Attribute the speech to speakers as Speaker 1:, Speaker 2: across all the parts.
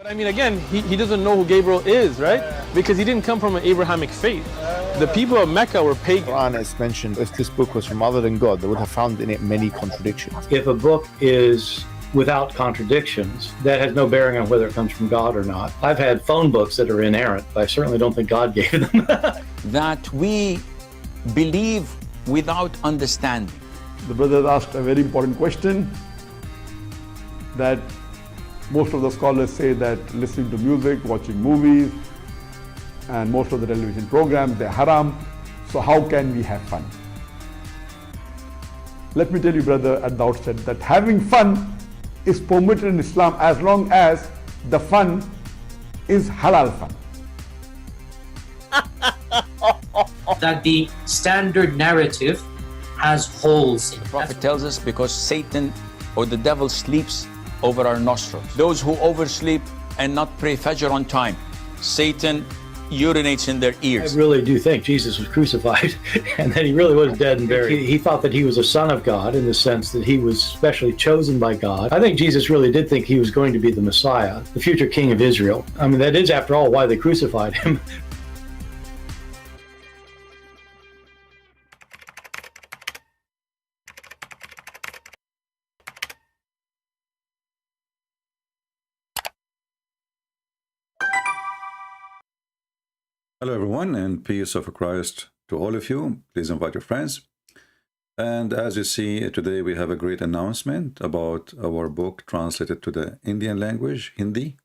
Speaker 1: But I mean, again, he doesn't know who Gabriel is, right? Because he didn't come from an Abrahamic faith. The people of Mecca were pagan.
Speaker 2: Quran is mentioned, if this book was from other than God, they would have found in it many contradictions.
Speaker 3: If a book is without contradictions, that has no bearing on whether it comes from God or not. I've had phone books that are inerrant, but I certainly don't think God gave them.
Speaker 4: That we believe without understanding.
Speaker 5: The brother asked a very important question, that most of the scholars say that listening to music, watching movies, and most of the television programs, they're haram. So how can we have fun? Let me tell you, brother, at the outset, that having fun is permitted in Islam as long as the fun is halal fun.
Speaker 6: That the standard narrative has holes in it.
Speaker 4: The Prophet tells us because Satan or the devil sleeps over our nostrils. Those who oversleep and not pray Fajr on time, Satan urinates in their
Speaker 3: I
Speaker 4: ears.
Speaker 3: really do think Jesus was crucified and that he really was dead and buried. He thought that he was a son of God in the sense that he was specially chosen by God. I think Jesus really did think he was going to be the Messiah, the future king of Israel. I mean, that is, after all, why they crucified him.
Speaker 7: Hello, everyone, and peace of Christ to all of you. Please invite your friends. And as you see, today we have a great announcement about our book translated to the Indian language, Hindi.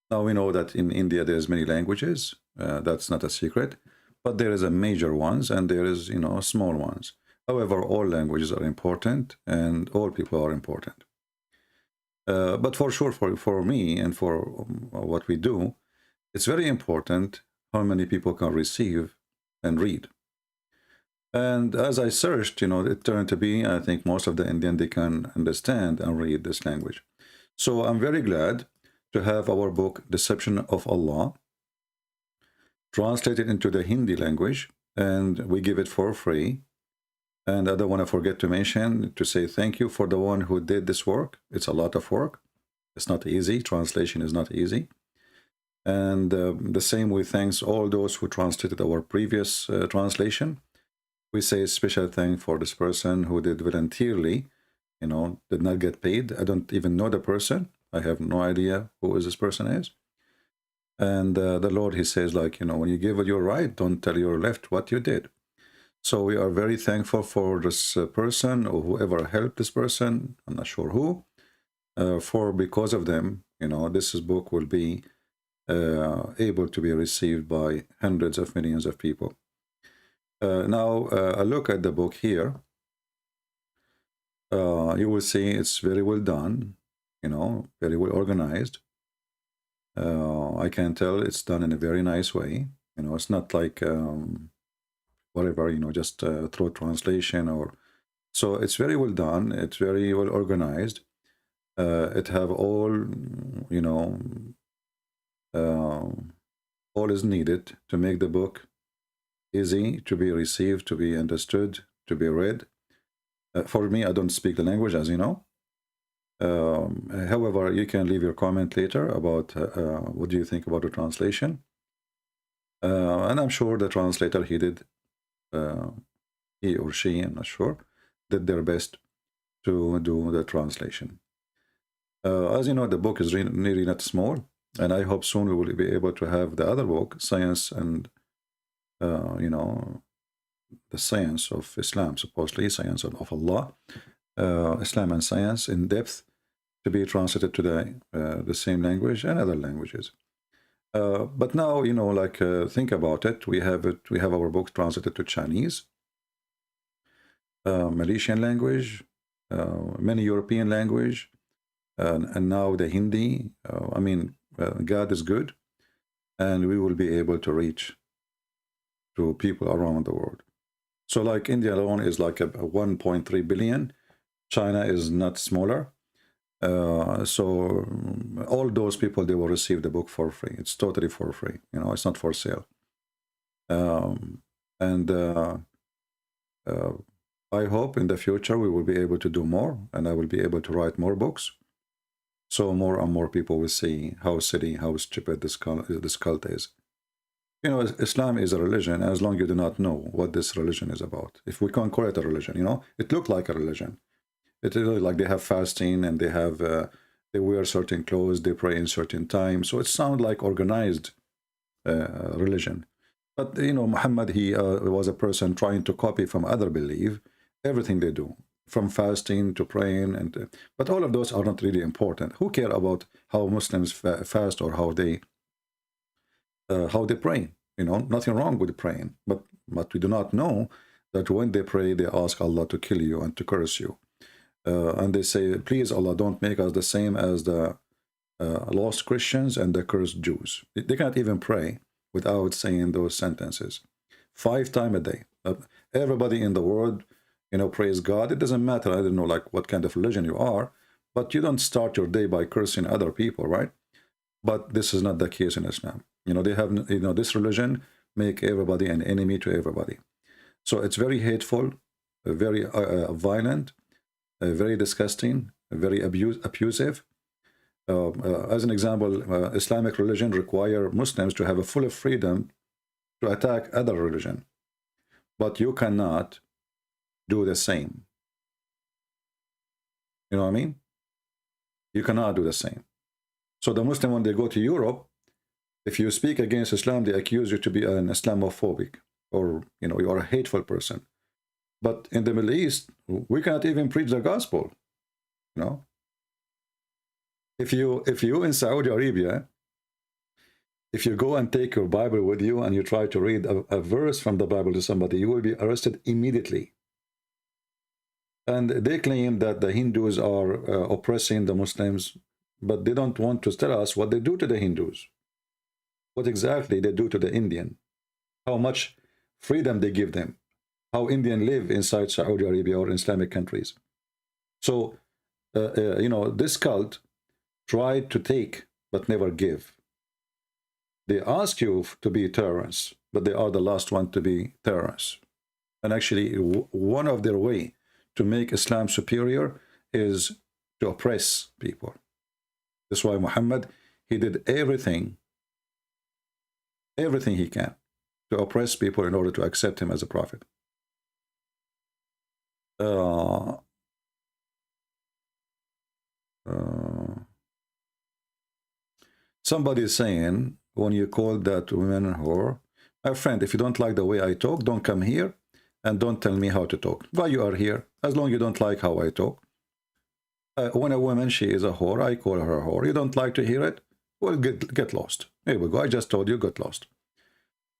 Speaker 7: Now, we know that in India there's many languages. That's not a secret. But there is a major ones and there is, small ones. However, all languages are important and all people are important. But for sure, for me and for what we do, it's very important how many people can receive and read. And as I searched, it turned to be, I think most of the Indian, they can understand and read this language. So I'm very glad to have our book, Deception of Allah, translated into the Hindi language, and we give it for free. And I don't want to forget to mention, to say thank you for the one who did this work. It's a lot of work. It's not easy. Translation is not easy. And the same we thanks all those who translated our previous translation. We say a special thank for this person who did voluntarily, did not get paid. I don't even know the person. I have no idea who this person is. And the Lord, he says, when you give your right, don't tell your left what you did. So we are very thankful for this person or whoever helped this person. I'm not sure who. For because of them, this book will be able to be received by hundreds of millions of people. Now, a look at the book here. You will see it's very well done, very well organized. I can tell it's done in a very nice way. It's not like whatever, just through translation or... So it's very well done. It's very well organized. It have all, all is needed to make the book easy to be received, to be understood, to be read. For me, I don't speak the language, as you know. However, you can leave your comment later about what do you think about the translation. And I'm sure the translator, he or she, I'm not sure, did their best to do the translation. As you know, the book is really not small. And I hope soon we will be able to have the other book, Science and, the Science of Islam, supposedly, Science of Allah, Islam and Science in depth, to be translated to the same language and other languages. But now, think about it. We have our book translated to Chinese, Malaysian language, many European language, and now the Hindi. God is good, and we will be able to reach to people around the world. So like India alone is like a 1.3 billion. China is not smaller. So all those people, they will receive the book for free. It's totally for free. It's not for sale. I hope in the future we will be able to do more, and I will be able to write more books. so more and more people will see how silly, how stupid this cult is. You know, Islam is a religion, as long as you do not know what this religion is about. If we can't call it a religion, you know, it looked like a religion. It is really like they have fasting and they have, they wear certain clothes, they pray in certain times. So it sounds like organized religion. But, you know, Muhammad, he was a person trying to copy from other belief everything they do, from fasting to praying. But all of those are not really important. Who care about how Muslims fast or how they pray? You know, nothing wrong with praying. But we do not know that when they pray, they ask Allah to kill you and to curse you. And they say, please, Allah, don't make us the same as the lost Christians and the cursed Jews. They can't even pray without saying those sentences 5 times a day. Everybody in the world, you know, praise God. It doesn't matter, I don't know, like what kind of religion you are, but you don't start your day by cursing other people, right? But this is not the case in Islam. You know, they have, you know, this religion make everybody an enemy to everybody. So it's very hateful, very violent, very disgusting, very abusive. As an example, Islamic religion require Muslims to have a full freedom to attack other religion, but you cannot do the same. You know what I mean? You cannot do the same. So the Muslim, when they go to Europe, if you speak against Islam, they accuse you to be an Islamophobic, or, you know, you are a hateful person. But in the Middle East, we cannot even preach the gospel. You know, if you in Saudi Arabia, if you go and take your Bible with you and you try to read a verse from the Bible to somebody, you will be arrested immediately. And they claim that the Hindus are oppressing the Muslims, but they don't want to tell us what they do to the Hindus. What exactly they do to the Indian. How much freedom they give them. How Indians live inside Saudi Arabia or Islamic countries. So, you know, this cult tried to take, but never give. They ask you to be terrorists, but they are the last one to be terrorists. And actually, one of their way to make Islam superior is to oppress people. That's why Muhammad, he did everything he can to oppress people in order to accept him as a prophet. Somebody is saying, when you call that woman a whore, my friend, if you don't like the way I talk, don't come here and don't tell me how to talk. Why you are here? As long as you don't like how I talk. When a woman, she is a whore, I call her a whore. You don't like to hear it? Well, get lost. Here we go. I just told you, get lost.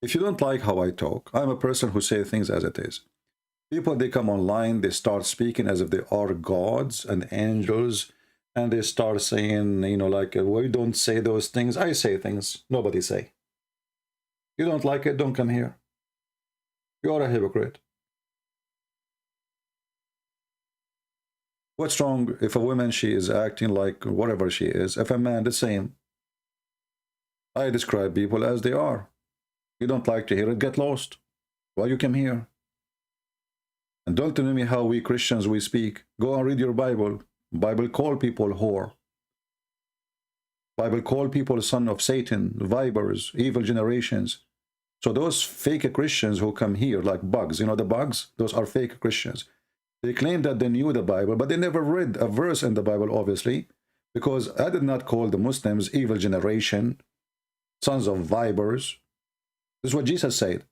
Speaker 7: If you don't like how I talk, I'm a person who says things as it is. People, they come online, they start speaking as if they are gods and angels, and they start saying, you know, like, well, you don't say those things. I say things nobody say. You don't like it, don't come here. You are a hypocrite. What's wrong if a woman, she is acting like whatever she is? If a man, the same. I describe people as they are. You don't like to hear it, get lost. Why you come here? And don't tell me how we Christians, we speak. Go and read your Bible. Bible call people whore. Bible call people son of Satan, vipers, evil generations. So those fake Christians who come here like bugs, you know the bugs? Those are fake Christians. They claim that they knew the Bible, but they never read a verse in the Bible, obviously, because I did not call the Muslims evil generation, sons of vipers. This is what Jesus said.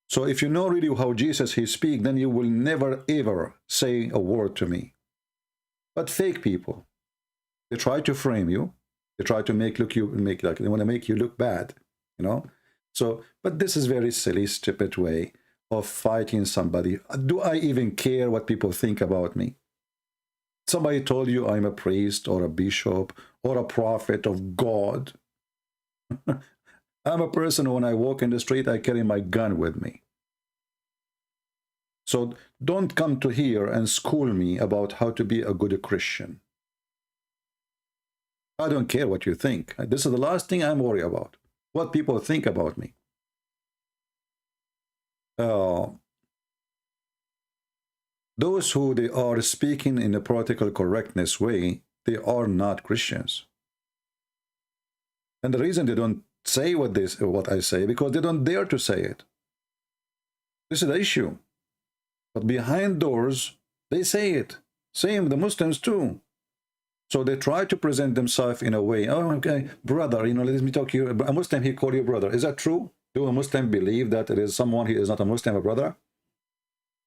Speaker 7: So if you know really how Jesus he speak, then you will never ever say a word to me. But fake people, they try to frame you. They try to make they want to make you look bad, you know. So, but this is very silly, stupid way of fighting somebody. Do I even care what people think about me? Somebody told you I'm a priest or a bishop or a prophet of God. I'm a person who, when I walk in the street, I carry my gun with me. So don't come to here and school me about how to be a good Christian. I don't care what you think. This is the last thing I'm worried about. What people think about me. Those who they are speaking in a political correctness way, they are not Christians. And the reason they don't say what I say, because they don't dare to say it. This is the issue. But behind doors, they say it. Same the Muslims too. So they try to present themselves in a way, oh, okay, brother, you know, let me talk to you. A Muslim, he call you brother. Is that true? Do a Muslim believe that it is someone who is not a Muslim, a brother?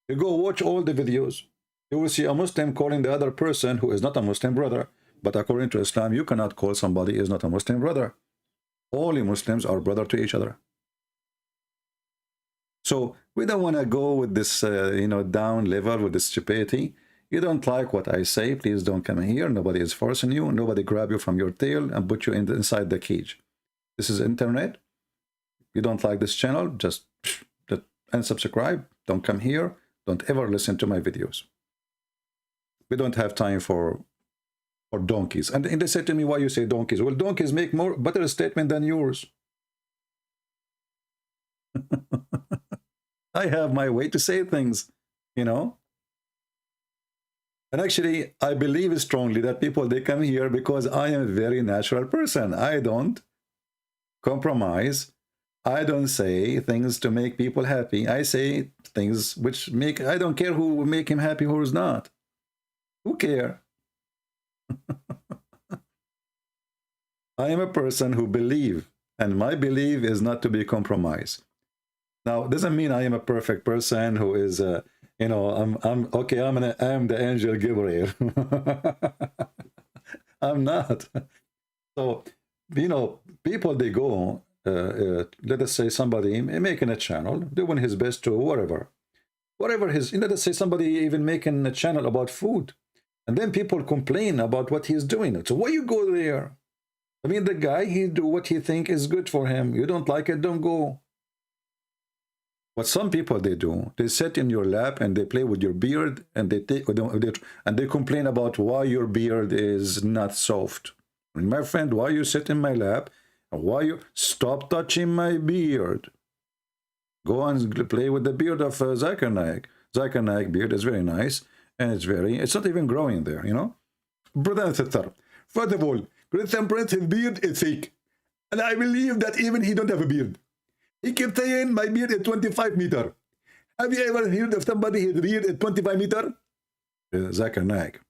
Speaker 7: You go watch all the videos. You will see a Muslim calling the other person who is not a Muslim brother. But according to Islam, you cannot call somebody who is not a Muslim brother. All Muslims are brother to each other. So we don't want to go with this, you know, down level with this stupidity. You don't like what I say, please don't come here. Nobody is forcing you. Nobody grab you from your tail and put you inside the cage. This is internet. You don't like this channel, just unsubscribe. Don't come here. Don't ever listen to my videos. We don't have time for donkeys. And they said to me, why you say donkeys? Well, donkeys make better statement than yours. I have my way to say things, you know. And actually, I believe strongly that people, they come here because I am a very natural person. I don't compromise. I don't say things to make people happy. I say things which make, I don't care who will make him happy, who's not. Who care? I am a person who believe, and my belief is not to be compromised. Now, it doesn't mean I am a perfect person who is, you know, I'm okay. I'm the angel Gabriel. I'm not. So, you know, people, they go. Let us say somebody making a channel, doing his best to whatever his. Let us say somebody even making a channel about food, and then people complain about what he's doing. So why you go there? I mean, the guy, he do what he think is good for him. You don't like it, don't go. What some people, they do, they sit in your lap and they play with your beard, and they complain about why your beard is not soft. And my friend, why you sit in my lap? Why you stop touching my beard? Go and play with the beard of Zakir Naik. Zakir Naik beard is very nice, and it's not even growing there, you know. Brother and sister, first of all, Christian Prince, his beard is fake, and I believe that even he don't have a beard. He kept saying my beard is 25 meters. Have you ever heard of somebody his beard is 25 meters? Zakir Naik,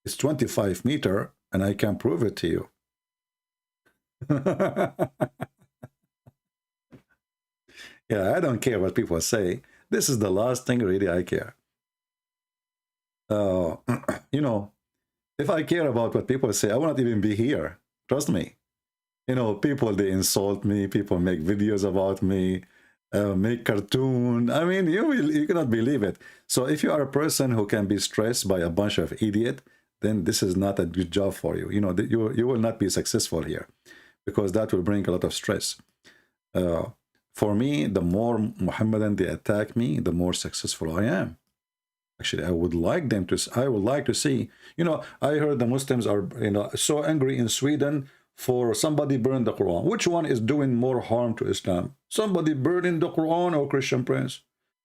Speaker 7: it's 25 meters, and I can prove it to you. Yeah, I don't care what people say. This is the last thing really I care. You know, if I care about what people say, I will not even be here. Trust me. You know, people, they insult me. People make videos about me, make cartoon. I mean, you cannot believe it. So if you are a person who can be stressed by a bunch of idiots, then this is not a good job for you. You know, you will not be successful here, because that will bring a lot of stress. For me, the more Muhammadan they attack me, the more successful I am. Actually, I would like to see, you know, I heard the Muslims are, you know, so angry in Sweden for somebody burned the Quran. Which one is doing more harm to Islam? Somebody burning the Quran or Christian Prince?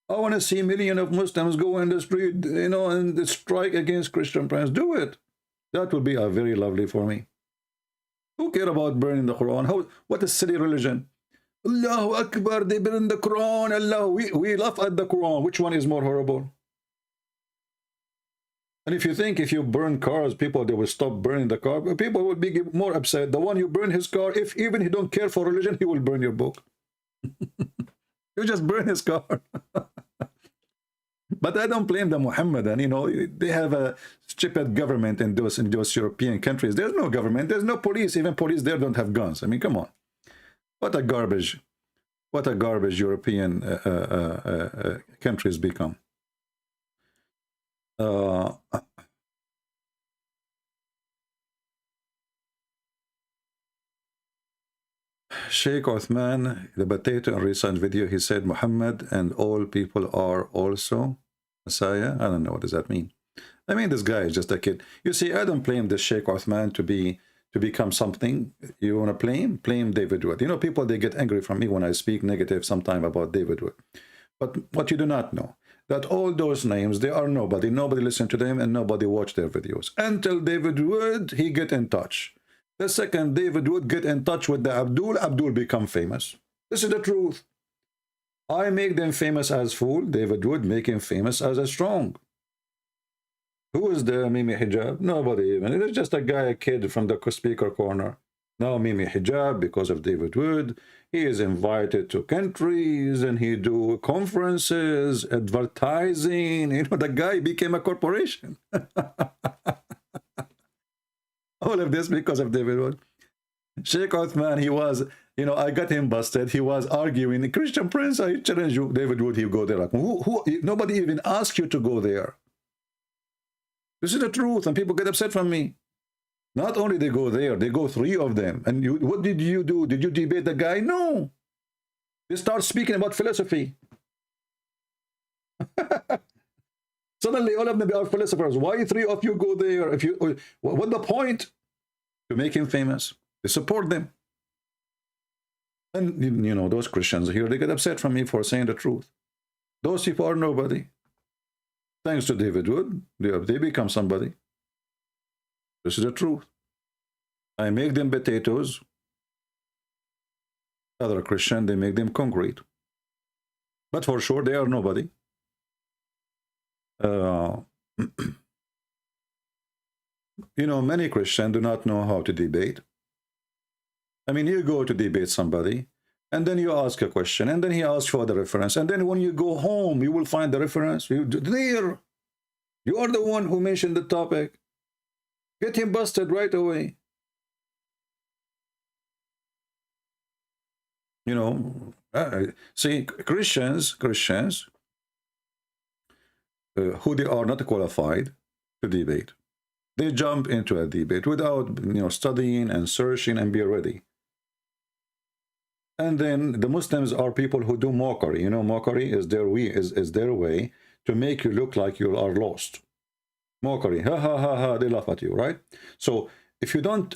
Speaker 7: I want to see millions of Muslims go in the street, you know, and strike against Christian Prince. Do it. That would be very lovely for me. Who care about burning the Quran? What a silly religion. Allahu Akbar, they burn the Quran. Allah, we laugh at the Quran. Which one is more horrible? And if you think if you burn cars, people, they will stop burning the car, people will be more upset. The one you burn his car, if even he don't care for religion, he will burn your book. You just burn his car. But I don't blame the Muhammadan. You know, they have a stupid government in those European countries. There's no government. There's no police. Even police there don't have guns. I mean, come on. What a garbage. What a garbage European countries become. Sheikh Uthman, the potato, in a recent video, he said Muhammad and all people are also Messiah. I don't know, what does that mean? I mean, this guy is just a kid. You see, I don't blame this Sheikh Uthman to become something. You want to blame David Wood. You know, people, they get angry from me when I speak negative sometime about David Wood. But what you do not know, that all those names, they are nobody. Nobody listened to them and nobody watched their videos. Until David Wood, he get in touch. The second David Wood get in touch with the Abdul, Abdul become famous. This is the truth. I make them famous as fool. David Wood make him famous as a strong. Who is the Mimi Hijab? Nobody even. It's just a guy, a kid from the speaker corner. Now Mimi Hijab, because of David Wood, he is invited to countries and he do conferences, advertising. You know, the guy became a corporation. All of this because of David Wood. Sheikh Othman, he was, you know, I got him busted. He was arguing, Christian Prince, I challenge you. David Wood, he'll go there. Like, nobody even asked you to go there. This is the truth, and people get upset from me. Not only they go there, they go 3 of them. And you, what did you do? Did you debate the guy? No. They start speaking about philosophy. Suddenly, all of them are philosophers. Why 3 of you go there? If you, what the point? To make him famous. They support them. And, you know, those Christians here, they get upset from me for saying the truth. Those people are nobody. Thanks to David Wood, they become somebody. This is the truth. I make them potatoes. Other Christian, they make them concrete. But for sure, they are nobody. You know, many Christians do not know how to debate. I mean, you go to debate somebody, and then you ask a question, and then he asks for the reference, and then when you go home, you will find the reference. There, you are the one who mentioned the topic. Get him busted right away. You know, see, Christians, who they are not qualified to debate, they jump into a debate without, you know, studying and searching and be ready. And then the Muslims are people who do mockery. You know, mockery is their way, is their way to make you look like you are lost. Mockery, ha ha ha ha, they laugh at you, right? So if you don't,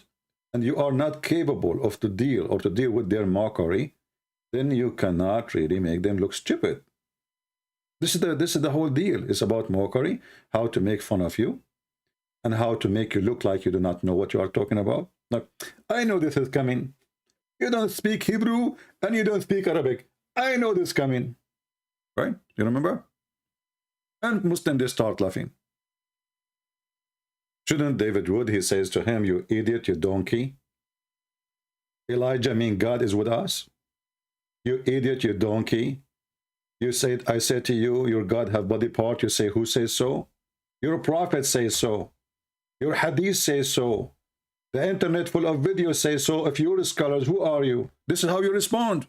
Speaker 7: and you are not capable of to deal with their mockery, then you cannot really make them look stupid. This is the whole deal. It's about mockery, how to make fun of you, and how to make you look like you do not know what you are talking about. Like, I know this is coming. You don't speak Hebrew and you don't speak Arabic. I know this coming. Right? You remember? And Muslims, they start laughing. Shouldn't David Wood, he says to him, you idiot, you donkey. Elijah, mean God is with us. You idiot, you donkey. You said, I said to you, your God have body part. You say, who says so? Your prophet says so. Your hadith says so. The internet full of videos say so. If you're scholars, who are you? This is how you respond.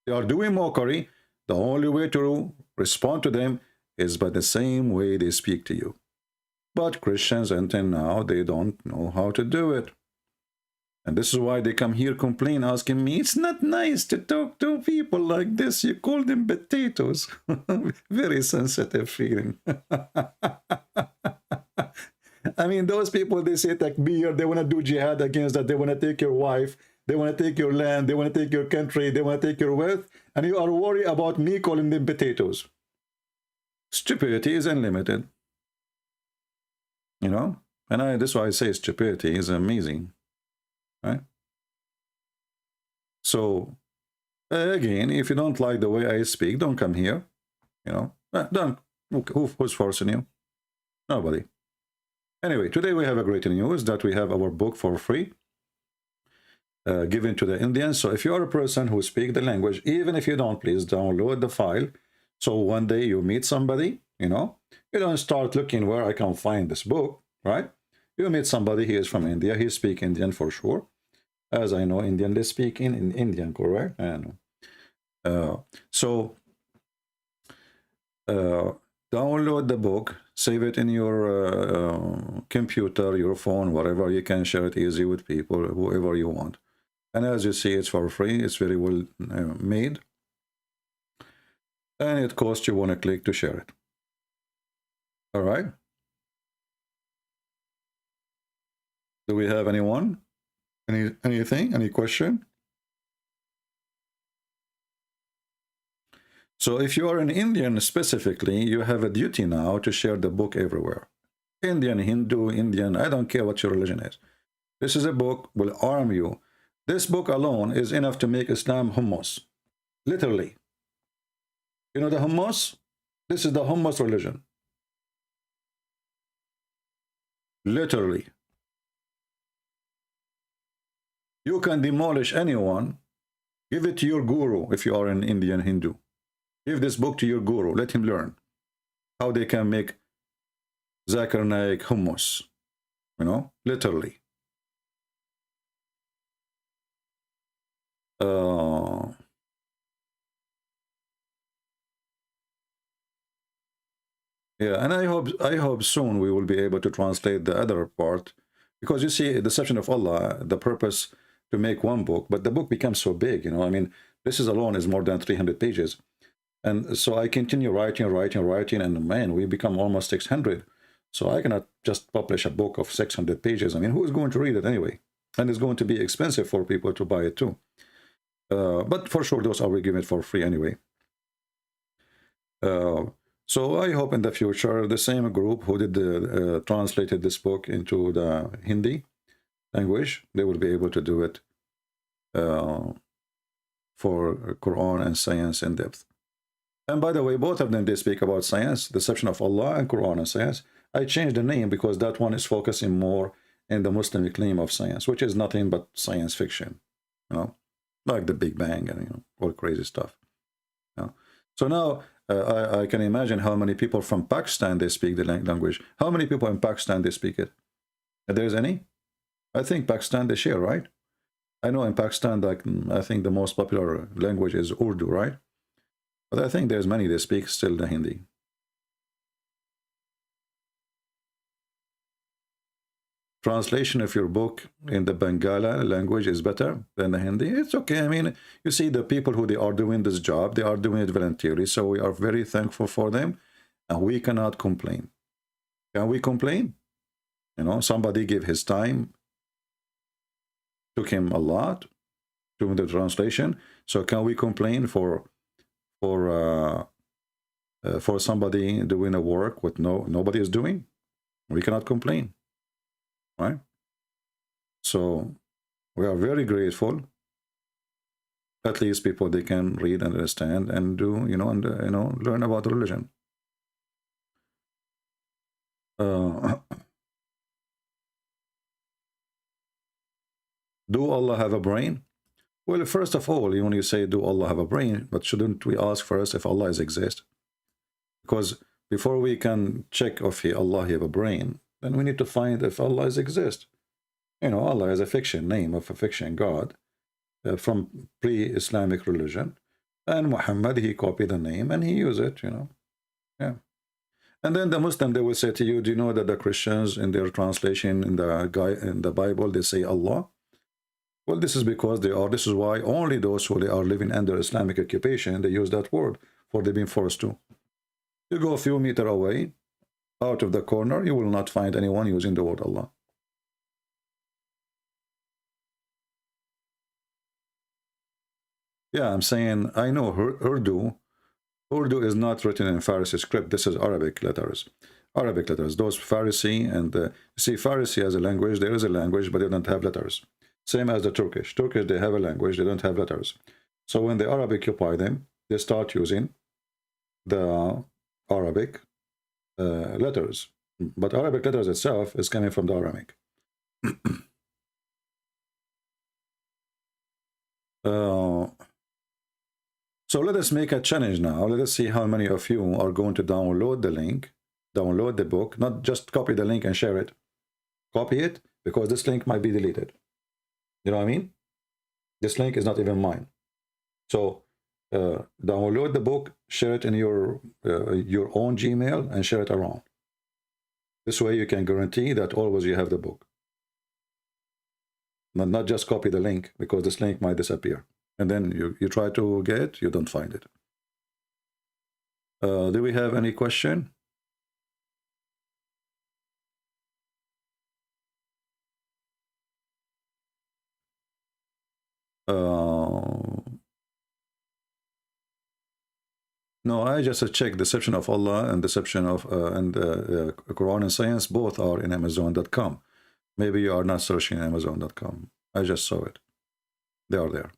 Speaker 7: They are doing mockery. The only way to respond to them is by the same way they speak to you. But Christians until now, they don't know how to do it. And this is why they come here complain, asking me, it's not nice to talk to people like this. You call them potatoes. Very sensitive feeling. I mean, those people, they say takbir, they want to do jihad against that. They want to take your wife. They want to take your land. They want to take your country. They want to take your wealth. And you are worried about me calling them potatoes. Stupidity is unlimited. You know? And that's why I say stupidity is amazing. Right? So, again, if you don't like the way I speak, don't come here. You know? Don't. Who's forcing you? Nobody. Anyway, today we have a great news that we have our book for free given to the Indians. So if you are a person who speaks the language, even if you don't, please download the file. So one day you meet somebody, you know, you don't start looking where I can find this book, right? You meet somebody, he is from India, he speaks Indian for sure. As I know, Indian, they speak in Indian, correct? I know. Download the book, save it in your computer, your phone, whatever. You can share it easy with people, whoever you want. And as you see, it's for free. It's very well made. And it costs you one click to share it. All right. Do we have anyone? Anything? Any question? So if you are an Indian specifically, you have a duty now to share the book everywhere. Indian, Hindu, Indian, I don't care what your religion is. This is a book will arm you. This book alone is enough to make Islam hummus. Literally. You know the hummus? This is the hummus religion. Literally. You can demolish anyone. Give it to your guru if you are an Indian Hindu. Give this book to your guru. Let him learn how they can make Zakir Naik hummus. You know, literally. Yeah, and I hope soon we will be able to translate the other part, because you see, deception of Allah, the purpose to make one book, but the book becomes so big, you know. I mean, this is alone is more than 300 pages. And so I continue writing, and man, we become almost 600. So I cannot just publish a book of 600 pages. I mean, who is going to read it anyway? And it's going to be expensive for people to buy it too. But for sure, those are given for free anyway. So I hope in the future, the same group who did translated this book into the Hindi language, they will be able to do it for Quran and science in depth. And by the way, both of them, they speak about science, deception of Allah, and Quran and science. I changed the name because that one is focusing more in the Muslim claim of science, which is nothing but science fiction, you know, like the Big Bang and, you know, all crazy stuff. You know? So now I can imagine how many people from Pakistan, they speak the language. How many people in Pakistan, they speak it? If there's any? I think Pakistan, they share, right? I know in Pakistan, like, I think the most popular language is Urdu, right? But I think there's many that speak still the Hindi. Translation of your book in the Bangala language is better than the Hindi. It's okay. I mean, you see, the people who they are doing this job, they are doing it voluntarily. So we are very thankful for them, and we cannot complain. Can we complain? You know, somebody gave his time, took him a lot doing the translation. So can we complain for somebody doing a work what nobody is doing? We cannot complain, right? So we are very grateful. At least people, they can read and understand and do, you know, and learn about religion. Do Allah have a brain? Well, first of all, when you say, do Allah have a brain, but shouldn't we ask first if Allah exists? Because before we can check if Allah have a brain, then we need to find if Allah exists. You know, Allah is a fiction, name of a fiction God from pre-Islamic religion. And Muhammad, he copied the name and he used it, you know. Yeah. And then the Muslim, they will say to you, do you know that the Christians in their translation in the Bible, they say Allah? Well, this is because this is why only those who are living under Islamic occupation, they use that word, for they've been forced to. You go a few meters away, out of the corner, you will not find anyone using the word Allah. Yeah, I'm saying, I know Urdu is not written in Farsi script. This is Arabic letters. Arabic letters. Those Farsi and see, Farsi as a language, there is a language, but they don't have letters. Same as the Turkish. Turkish, they have a language, they don't have letters. So when the Arab occupy them, they start using the Arabic letters. But Arabic letters itself is coming from the Aramaic. So let us make a challenge now. Let us see how many of you are going to download the link, download the book, not just copy the link and share it. Copy it, because this link might be deleted. You know what I mean? This link is not even mine. So download the book, share it in your own Gmail, and share it around. This way you can guarantee that always you have the book. Not just copy the link, because this link might disappear. And then you try to get it, you don't find it. Do we have any question? No, I just checked deception of Allah and deception of Quran and science. Both are in Amazon.com. Maybe you are not searching Amazon.com. I just saw it. They are there.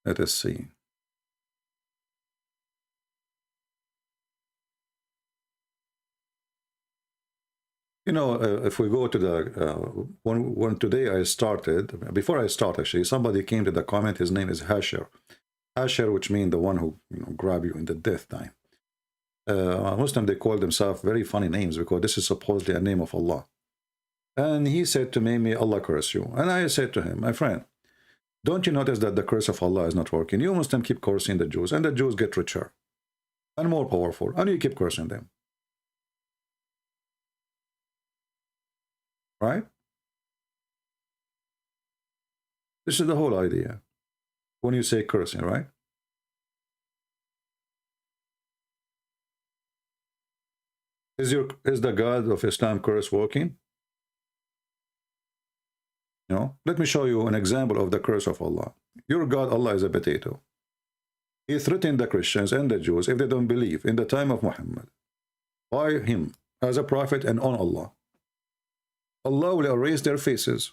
Speaker 7: Let us see. You know, if we go to the when today I started, before I start actually, somebody came to the comment. His name is Hasher. Hasher, which means the one who grab you in the death time. Muslim, they call themselves very funny names because this is supposedly a name of Allah. And he said to me, may Allah curse you. And I said to him, my friend, don't you notice that the curse of Allah is not working? You Muslim keep cursing the Jews, and the Jews get richer and more powerful, and you keep cursing them. Right? This is the whole idea when you say cursing, right? Is the God of Islam curse working? No. Let me show you an example of the curse of Allah. Your God, Allah, is a potato. He threatened the Christians and the Jews if they don't believe in the time of Muhammad by him as a prophet and on Allah. Allah will erase their faces.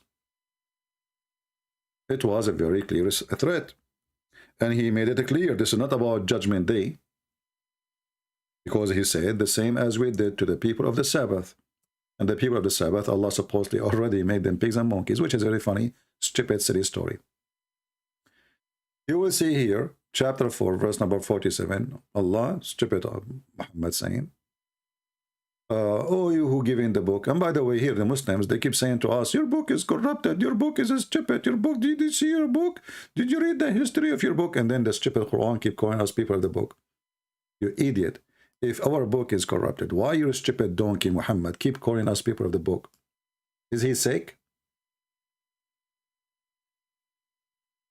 Speaker 7: It was a very clear threat. And he made it clear this is not about Judgment Day. Because he said the same as we did to the people of the Sabbath. And the people of the Sabbath, Allah supposedly already made them pigs and monkeys, which is a very funny, stupid, silly story. You will see here, chapter 4, verse number 47, Allah, stupid Muhammad saying, oh, you who give in the book. And by the way, here the Muslims, they keep saying to us, your book is corrupted, your book is stupid, your book, did you see your book? Did you read the history of your book? And then the stupid Quran keep calling us people of the book. You idiot. If our book is corrupted, why your stupid donkey Muhammad keep calling us people of the book? Is he sick?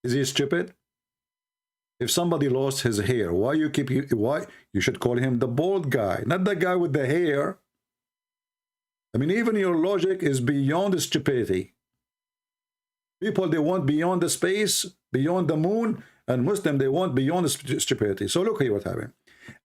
Speaker 7: Is he stupid? If somebody lost his hair, why you should call him the bald guy, not the guy with the hair? I mean, even your logic is beyond stupidity. People, they want beyond the space, beyond the moon, and Muslim, they want beyond the stupidity. So look here what happened.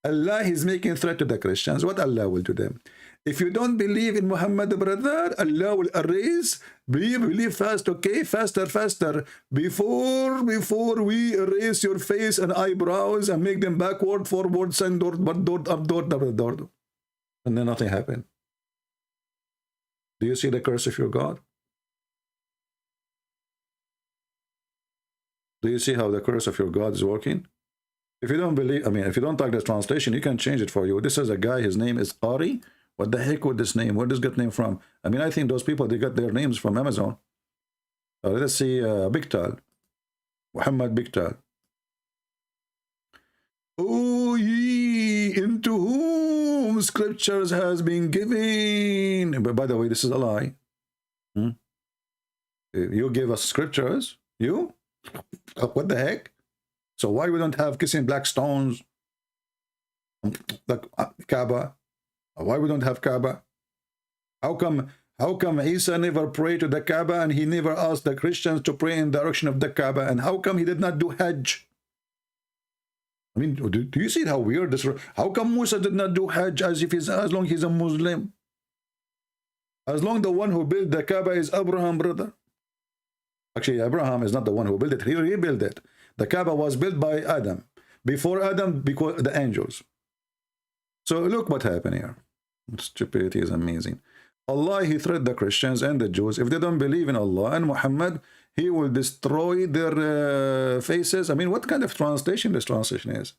Speaker 7: Allah is making threat to the Christians. What Allah will do them? If you don't believe in Muhammad, brother, Allah will erase. Believe fast, okay? Faster, faster. Before we erase your face and eyebrows and make them backward, forward, send door, up door. And then nothing happened. Do you see the curse of your God? Do you see how the curse of your God is working? If you don't believe, I mean, if you don't like this translation, you can change it for you. This is a guy, his name is Qari. What the heck with this name? Where does this get name from? I mean, I think those people, they got their names from Amazon. Let us see Bigtal. Muhammad Bigtal. Oh, ye into whom scriptures has been given. But by the way, this is a lie. You gave us scriptures. You? What the heck? So why we don't have kissing black stones? Like Kaaba? Why we don't have Kaaba? How come Isa never prayed to the Kaaba and he never asked the Christians to pray in the direction of the Kaaba? And how come he did not do Hajj? I mean, do you see how weird this is? How come Musa did not do Hajj as long he's a Muslim? As long the one who built the Kaaba is Abraham, brother. Actually, Abraham is not the one who built it. He rebuilt it. The Kaaba was built by Adam. Before Adam, because the angels. So look what happened here. Stupidity is amazing. Allah, he threatened the Christians and the Jews. If they don't believe in Allah and Muhammad, he will destroy their faces. I mean, what kind of translation this translation is?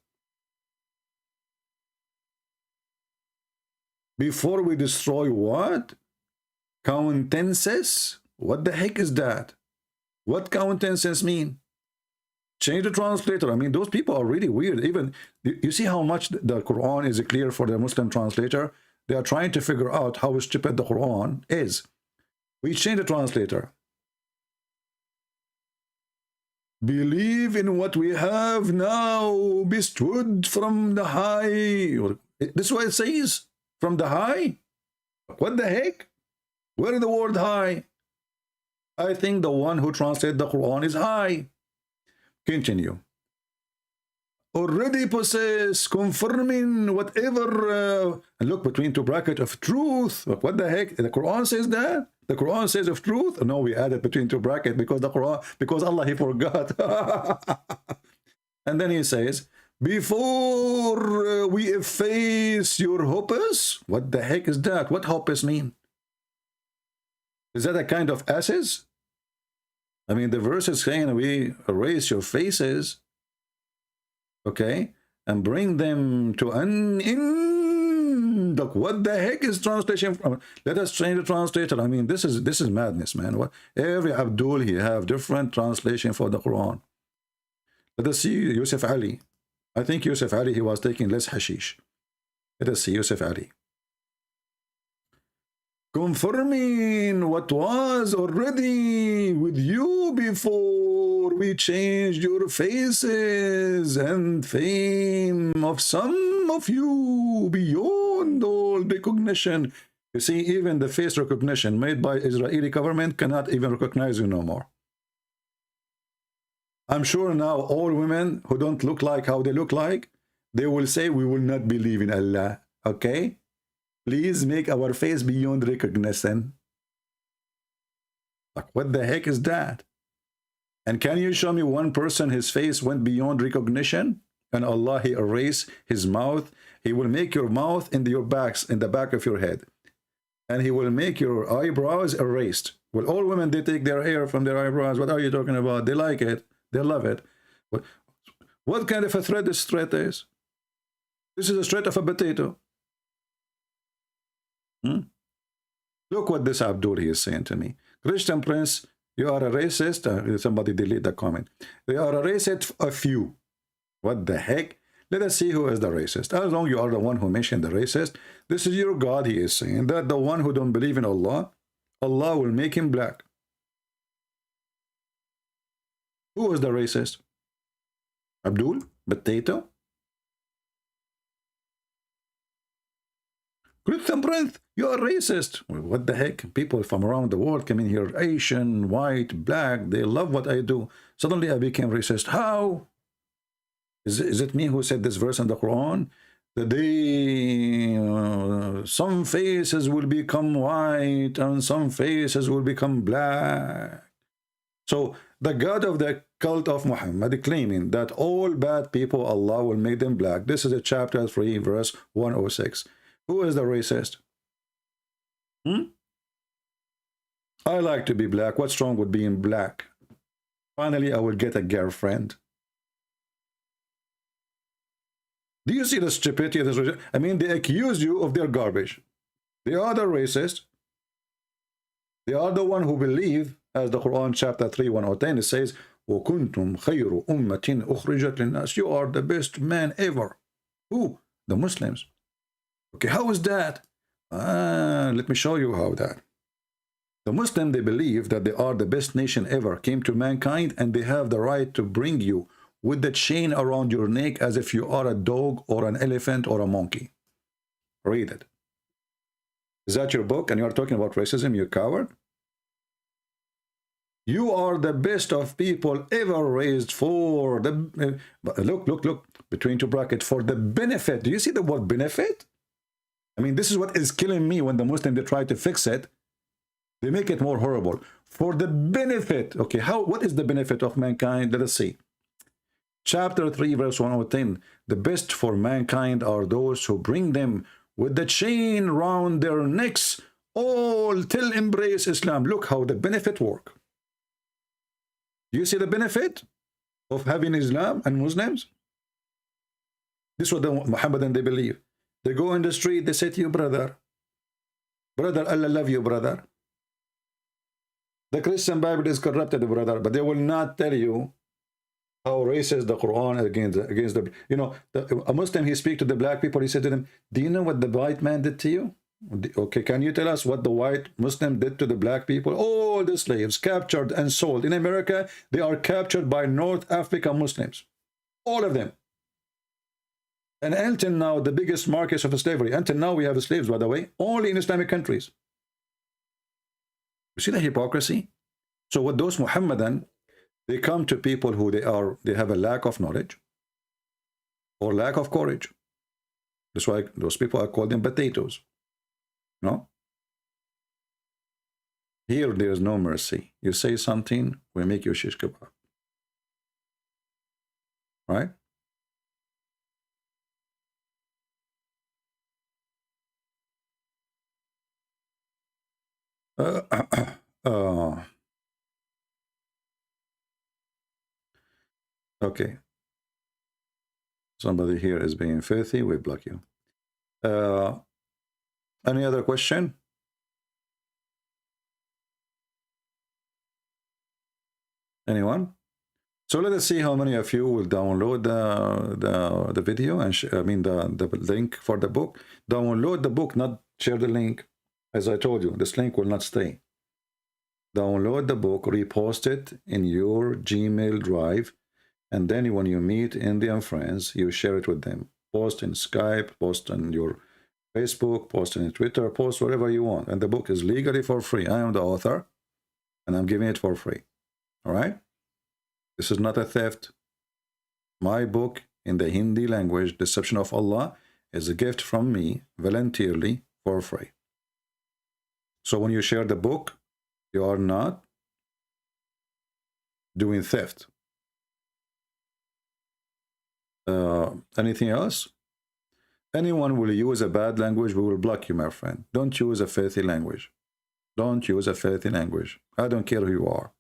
Speaker 7: Before we destroy what? Countenances? What the heck is that? What countenances mean? Change the translator. I mean, those people are really weird. Even, you see how much the Quran is clear for the Muslim translator? They are trying to figure out how stupid the Quran is. We change the translator. Believe in what we have now, bestowed from the high. This is what it says, from the high. What the heck? Where is the word high? I think the one who translated the Quran is high. Continue. already possess, confirming whatever, and look between two brackets of truth. Look, what the heck? The Quran says that? The Quran says of truth? No, we added between two brackets because the Quran, because Allah, he forgot. And then he says, before we efface your hopes. What the heck is that? What hopes mean? Is that a kind of asses? I mean, the verse is saying we erase your faces, okay, and bring them to an end. Look, what the heck is translation from? Let us change the translator. I mean, this is madness, man. What every Abdul, he have different translation for the Quran. Let us see Yusuf Ali. I think Yusuf Ali, he was taking less hashish. Let us see Yusuf Ali. Confirming what was already with you before we changed your faces and fame of some of you beyond all recognition. You see, even the face recognition made by Israeli government cannot even recognize you no more. I'm sure now all women who don't look like how they look like, they will say, we will not believe in Allah. Okay? Please make our face beyond recognition. Like, what the heck is that? And can you show me one person his face went beyond recognition? And Allah, he erased his mouth. He will make your mouth in your backs, in the back of your head. And he will make your eyebrows erased. Well, all women, they take their hair from their eyebrows. What are you talking about? They like it. They love it. What kind of a thread this thread is? This is a thread of a potato. Look what this Abdul he is saying to me. Christian Prince, you are a racist. Somebody delete the comment. You are a racist of you. What the heck? Let us see who is the racist. As long as you are the one who mentioned the racist, this is your God, he is saying. That the one who don't believe in Allah, Allah will make him black. Who is the racist? Abdul? Potato? Christian Prince, you are racist. Well, what the heck? People from around the world come in here, Asian, white, black, they love what I do. Suddenly I became racist. How? Is it me who said this verse in the Quran? The day some faces will become white and some faces will become black. So the God of the cult of Muhammad claiming that all bad people, Allah will make them black. This is a chapter 3, verse 106. Who is the racist? I like to be black. What's wrong with being black? Finally, I will get a girlfriend. Do you see the stupidity of this? I mean, they accuse you of their garbage. They are the racist. They are the one who believe, as the Quran chapter 3, 110, it says, وَكُنْتُمْ خَيْرُ أُمَّةٍ أُخْرِجَتْ لِلنَّاسِ. You are the best man ever. Who? The Muslims. Okay, how is that? Let me show you how that. The Muslim, they believe that they are the best nation ever, came to mankind, and they have the right to bring you with the chain around your neck as if you are a dog or an elephant or a monkey. Read it. Is that your book? And you are talking about racism, you coward? You are the best of people ever raised for the... look, between two brackets, for the benefit. Do you see the word benefit? I mean, this is what is killing me when the Muslims, they try to fix it. They make it more horrible. For the benefit. Okay, what is the benefit of mankind? Let us see. Chapter 3, verse 110. The best for mankind are those who bring them with the chain round their necks, all till embrace Islam. Look how the benefit work. Do you see the benefit of having Islam and Muslims? This is what the Muhammadan, they believe. They go in the street, they say to you, brother, Allah love you, brother. The Christian Bible is corrupted, brother, but they will not tell you how racist the Quran against the, you know, a Muslim, he speak to the black people, he said to them, do you know what the white man did to you? Okay, can you tell us what the white Muslim did to the black people? All the slaves captured and sold. In America, they are captured by North African Muslims. All of them. And until now, the biggest markets of slavery, until now we have slaves, by the way, only in Islamic countries. You see the hypocrisy? So with those Muhammadan, they come to people who they have a lack of knowledge. or lack of courage. That's why those people are called them potatoes. No? Here, there is no mercy. You say something, we make you shish kebab. Right? Okay. Somebody here is being filthy. We block you. Any other question? Anyone? So let us see how many of you will download the video and the link for the book. Download the book, not share the link. As I told you, this link will not stay. Download the book, repost it in your Gmail drive, and then when you meet Indian friends, you share it with them. Post in Skype, post on your Facebook, post on Twitter, post wherever you want. And the book is legally for free. I am the author, and I'm giving it for free. All right? This is not a theft. My book in the Hindi language, Deception of Allah, is a gift from me, voluntarily, for free. So when you share the book, you are not doing theft. Anything else? Anyone will use a bad language, we will block you, my friend. Don't use a filthy language. Don't use a filthy language. I don't care who you are.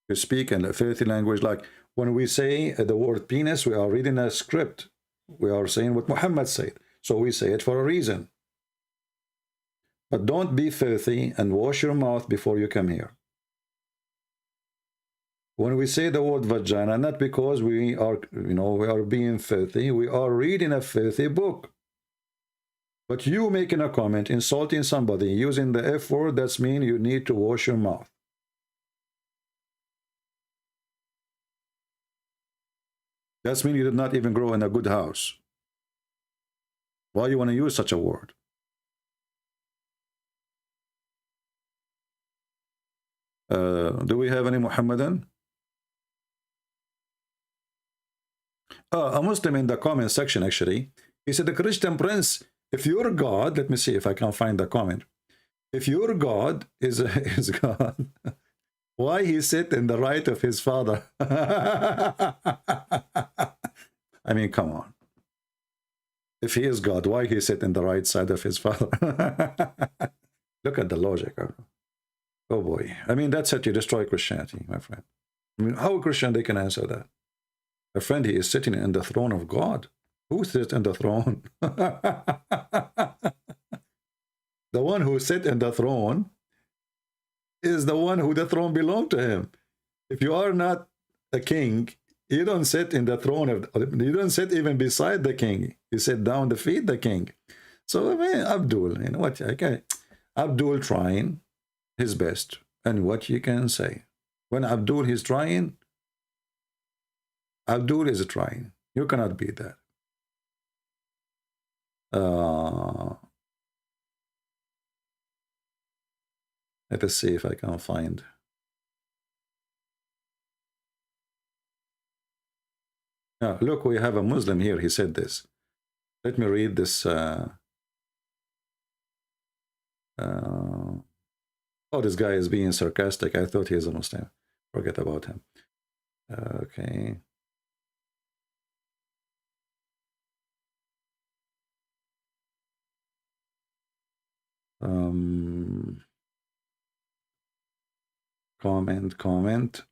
Speaker 7: You speak in a filthy language, like when we say the word penis, we are reading a script. We are saying what Muhammad said. So we say it for a reason. But don't be filthy and wash your mouth before you come here. When we say the word vagina, not because we are, we are being filthy, we are reading a filthy book. But you making a comment, insulting somebody, using the F word, that's mean you need to wash your mouth. That's mean you did not even grow in a good house. Why you want to use such a word? Do we have any Muhammadan? A Muslim in the comment section, actually. He said, the Christian Prince, if your God, let me see if I can find the comment. If your God is God, why he sit in the right of his father? I mean, come on. If he is God, why he sit in the right side of his father? Look at the logic. Oh boy. I mean, that's how you destroy Christianity, my friend. I mean, how Christian they can answer that? My friend, he is sitting in the throne of God. Who sits in the throne? The one who sits in the throne is the one who the throne belonged to him. If you are not a king, you don't sit in the throne of, you don't sit even beside the king. You sit down to feed the king. So I mean, Abdul, you know what? Okay, Abdul trying his best, and what you can say when Abdul is trying, Abdul is trying. You cannot beat that. Let us see if I can find. Look, we have a Muslim here. He said this. Let me read this. Oh, this guy is being sarcastic. I thought he is a Muslim. Forget about him. Okay. Comment.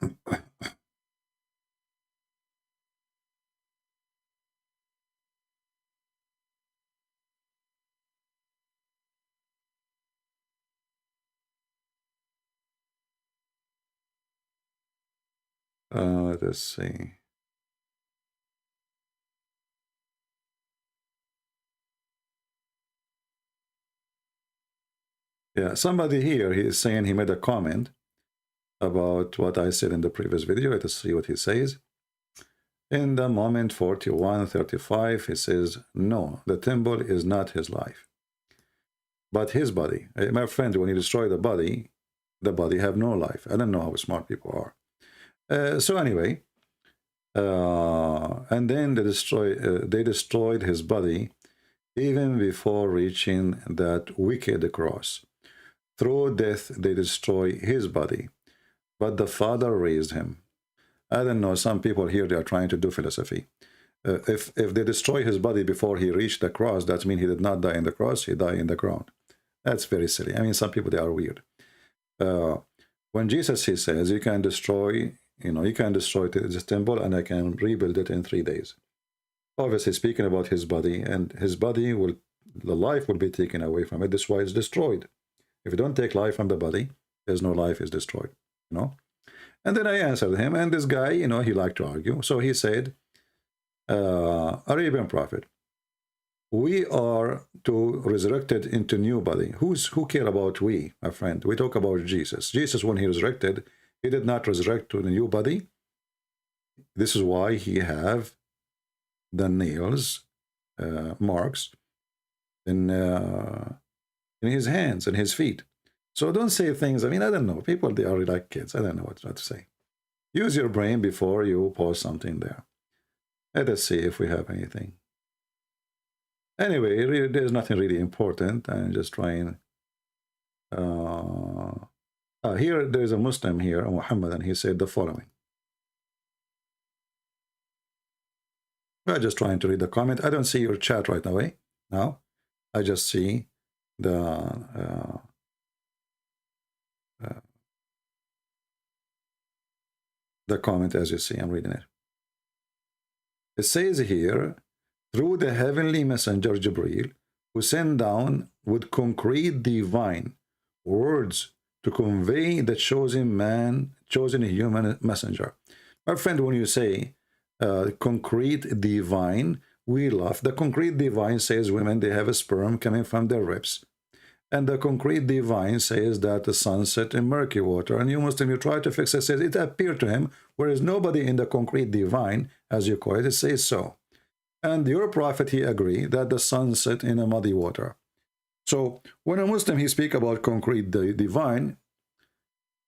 Speaker 7: Let's see. Yeah, somebody here, he is saying he made a comment about what I said in the previous video. Let us see what he says. In the moment 41:35, he says, no, the temple is not his life, but his body. My friend, when you destroy the body have no life. I don't know how smart people are. So anyway, And then they destroyed his body even before reaching that wicked cross. Through death, they destroy his body, but the Father raised him. I don't know, some people here, they are trying to do philosophy. If they destroy his body before he reached the cross, that means he did not die in the cross, he died in the ground. That's very silly. I mean, some people, they are weird. When Jesus, he says, you can destroy this temple and I can rebuild it in 3 days. Obviously speaking about his body, and his body the life will be taken away from it. That's why it's destroyed. If you don't take life from the body, there's no life, is destroyed, you know. And then I answered him, and this guy, you know, he liked to argue. So he said, Arabian prophet, we are to resurrected into new body. Who care about we, my friend? We talk about Jesus. Jesus, when he resurrected, he did not resurrect to the new body. This is why he have the nails marks in his hands and his feet. So don't say things. I mean, I don't know. People, they are like kids. I don't know what to say. Use your brain before you post something there. Let us see if we have anything. Anyway, really, there's nothing really important. I'm just trying. Here, there's a Muslim here, Muhammad, and he said the following. We're just trying to read the comment. I don't see your chat right away. Now, I just see the comment as you see. I'm reading it. It says here, through the heavenly messenger Jibreel, who sent down with concrete divine words to convey the chosen human messenger. My friend, when you say concrete divine, we laugh. The concrete divine says women, they have a sperm coming from their ribs. And the concrete divine says that the sun set in murky water. And you Muslim, you try to fix it, says it appeared to him, whereas nobody in the concrete divine, as you call it, says so. And your prophet, he agreed that the sun set in a muddy water. So when a Muslim, he speak about concrete divine,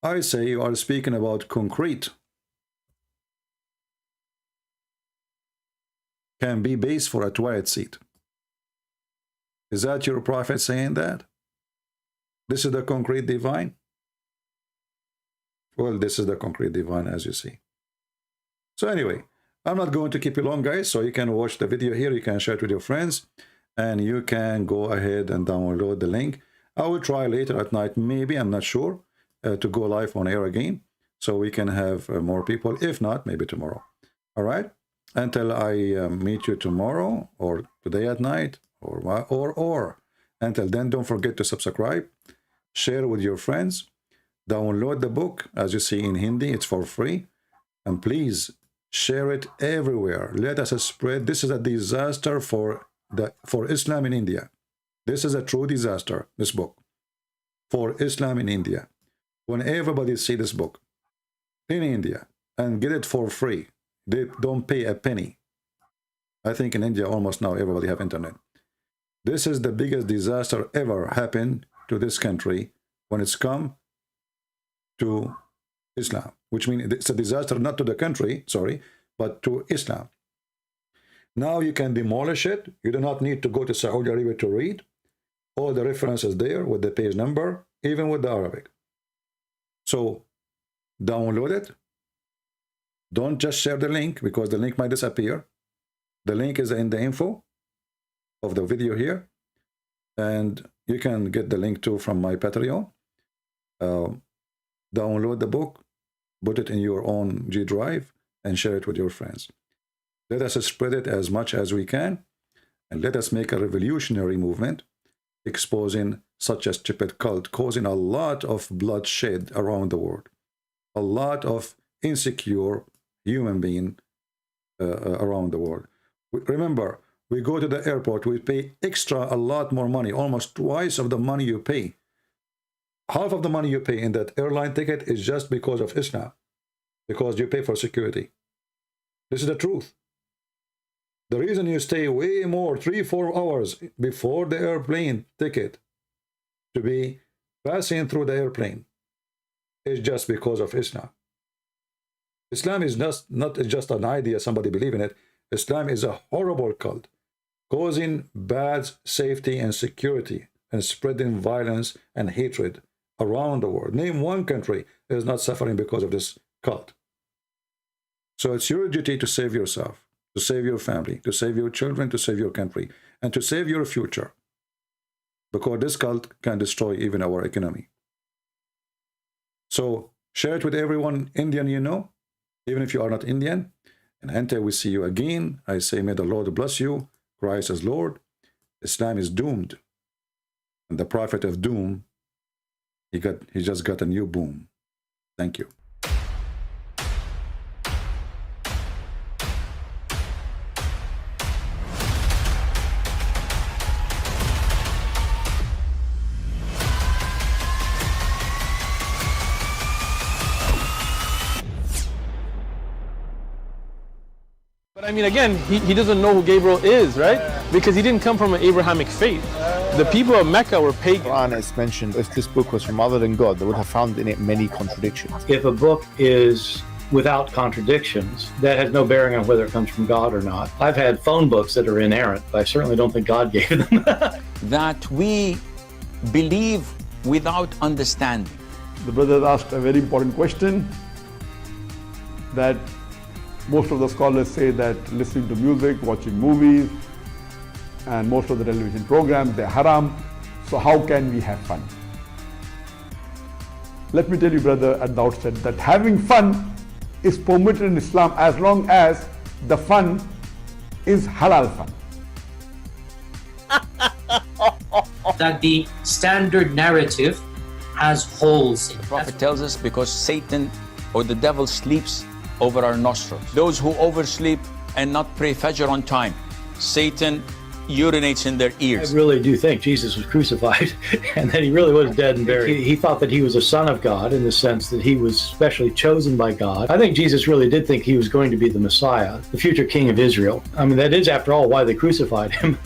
Speaker 7: I say you are speaking about concrete. Can be base for a toilet seat. Is that your prophet saying that? This is the concrete divine? Well, this is the concrete divine, as you see. So anyway, I'm not going to keep you long, guys, so you can watch the video here, you can share it with your friends, and you can go ahead and download the link. I will try later at night, maybe, I'm not sure, to go live on air again, so we can have more people. If not, maybe tomorrow. All right? Until I meet you tomorrow, or today at night, or until then, don't forget to subscribe, share with your friends, download the book, as you see in Hindi, it's for free, and please share it everywhere. Let us spread. This is a disaster for Islam in India. This is a true disaster, this book, for Islam in India. When everybody see this book in India and get it for free, they don't pay a penny. I think in India almost now everybody have internet. This is the biggest disaster ever happened to this country when it's come to Islam, which means it's a disaster not to the country, sorry, but to Islam. Now you can demolish it. You do not need to go to Saudi Arabia to read. All the references there with the page number, even with the Arabic. So download it. Don't just share the link, because the link might disappear. The link is in the info of the video here. And you can get the link too from my Patreon. Download the book, put it in your own G drive, and share it with your friends. Let us spread it as much as we can, and let us make a revolutionary movement, exposing such a stupid cult, causing a lot of bloodshed around the world, a lot of insecure human being around the world. Remember, we go to the airport, we pay extra a lot more money, almost twice of the money you pay. Half of the money you pay in that airline ticket is just because of Islam, because you pay for security. This is the truth. The reason you stay way more, 3-4 hours before the airplane ticket to be passing through the airplane is just because of Islam. Islam is not just an idea, somebody believe in it. Islam is a horrible cult, causing bad safety and security and spreading violence and hatred around the world. Name one country that is not suffering because of this cult. So it's your duty to save yourself, to save your family, to save your children, to save your country, and to save your future. Because this cult can destroy even our economy. So share it with everyone Indian you know, even if you are not Indian. And until we see you again, I say may the Lord bless you. Christ is Lord. Islam is doomed. And the prophet of doom, he just got a new boom. Thank you.
Speaker 1: But I mean, again, he doesn't know who Gabriel is, right? Because he didn't come from an Abrahamic faith. The people of Mecca were pagan.
Speaker 2: Quran is mentioned, if this book was from other than God, they would have found in it many contradictions.
Speaker 3: If a book is without contradictions, that has no bearing on whether it comes from God or not. I've had phone books that are inerrant, but I certainly don't think God gave them.
Speaker 4: That we believe without understanding.
Speaker 5: The brother asked a very important question, that most of the scholars say that listening to music, watching movies, and most of the television programs, they're haram. So how can we have fun? Let me tell you, brother, at the outset, that having fun is permitted in Islam as long as the fun is halal fun.
Speaker 6: That the standard narrative has holes in it.
Speaker 4: The Prophet tells us because Satan or the devil sleeps over our nostrils. Those who oversleep and not pray Fajr on time, Satan urinates in their
Speaker 3: I
Speaker 4: ears.
Speaker 3: really do think Jesus was crucified and that he really was dead and buried. He thought that he was a son of God in the sense that he was specially chosen by God. I think Jesus really did think he was going to be the Messiah, the future king of Israel. I mean, that is, after all, why they crucified him.